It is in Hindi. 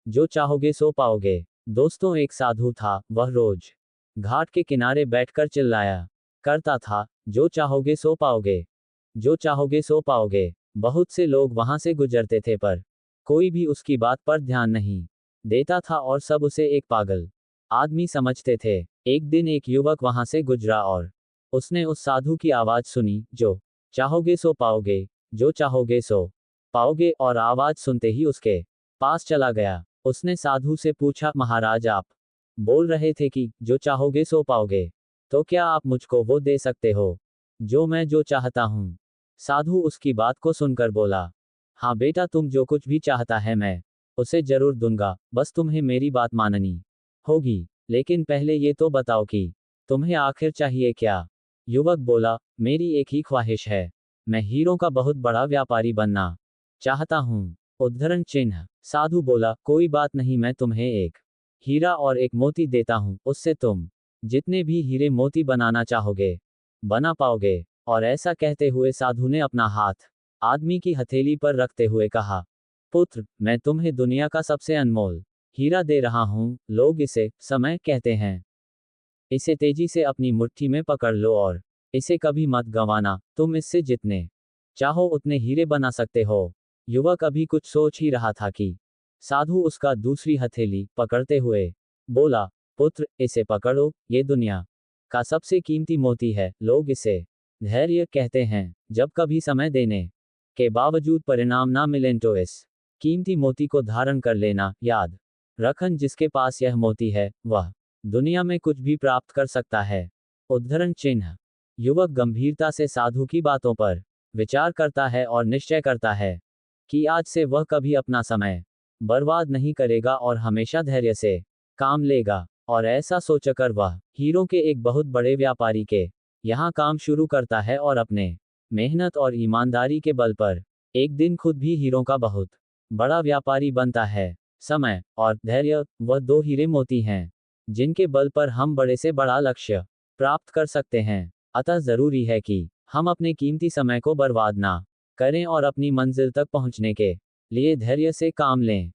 जो चाहोगे सो पाओगे। दोस्तों, एक साधु था, वह रोज घाट के किनारे बैठकर चिल्लाया करता था, जो चाहोगे सो पाओगे, जो चाहोगे सो पाओगे। बहुत से लोग वहां से गुजरते थे पर कोई भी उसकी बात पर ध्यान नहीं देता था और सब उसे एक पागल आदमी समझते थे। एक दिन एक युवक वहां से गुजरा और उसने उस साधु की आवाज सुनी, जो चाहोगे सो पाओगे, जो चाहोगे सो पाओगे, और आवाज सुनते ही उसके पास चला गया। उसने साधु से पूछा, महाराज, आप बोल रहे थे कि जो चाहोगे सो पाओगे, तो क्या आप मुझको वो दे सकते हो जो चाहता हूं। साधु उसकी बात को सुनकर बोला, हाँ बेटा, तुम जो कुछ भी चाहता है मैं उसे जरूर दूंगा, बस तुम्हें मेरी बात माननी होगी। लेकिन पहले ये तो बताओ कि तुम्हें आखिर चाहिए क्या। युवक बोला, मेरी एक ही ख्वाहिश है, मैं हीरों का बहुत बड़ा व्यापारी बनना चाहता हूँ। उद्धरण चिन्ह। साधु बोला, कोई बात नहीं, मैं तुम्हें एक हीरा और एक मोती देता हूँ, उससे तुम जितने भी हीरे मोती बनाना चाहोगे बना पाओगे। और ऐसा कहते हुए साधु ने अपना हाथ आदमी की हथेली पर रखते हुए कहा, पुत्र, मैं तुम्हें दुनिया का सबसे अनमोल हीरा दे रहा हूं, लोग इसे समय कहते हैं। इसे तेजी से अपनी मुट्ठी में पकड़ लो और इसे कभी मत गंवाना, तुम इससे जितने चाहो उतने हीरे बना सकते हो। युवक अभी कुछ सोच ही रहा था कि साधु उसका दूसरी हथेली पकड़ते हुए बोला, पुत्र, इसे पकड़ो, ये दुनिया का सबसे कीमती मोती है, लोग इसे धैर्य कहते हैं। जब कभी समय देने के बावजूद परिणाम ना मिले तो इस कीमती मोती को धारण कर लेना, याद रखन जिसके पास यह मोती है, वह दुनिया में कुछ भी प्राप्त कर सकता है। उद्धरण चिन्ह। युवक गंभीरता से साधु की बातों पर विचार करता है और निश्चय करता है कि आज से वह कभी अपना समय बर्बाद नहीं करेगा और हमेशा धैर्य से काम लेगा। और ऐसा सोचकर वह हीरों के एक बहुत बड़े व्यापारी के यहाँ काम शुरू करता है और अपने मेहनत और ईमानदारी के बल पर एक दिन खुद भी हीरों का बहुत बड़ा व्यापारी बनता है। समय और धैर्य, वह दो हीरे मोती हैं जिनके बल पर हम बड़े से बड़ा लक्ष्य प्राप्त कर सकते हैं। अतः जरूरी है कि हम अपने कीमती समय को बर्बाद ना करें और अपनी मंजिल तक पहुंचने के लिए धैर्य से काम लें।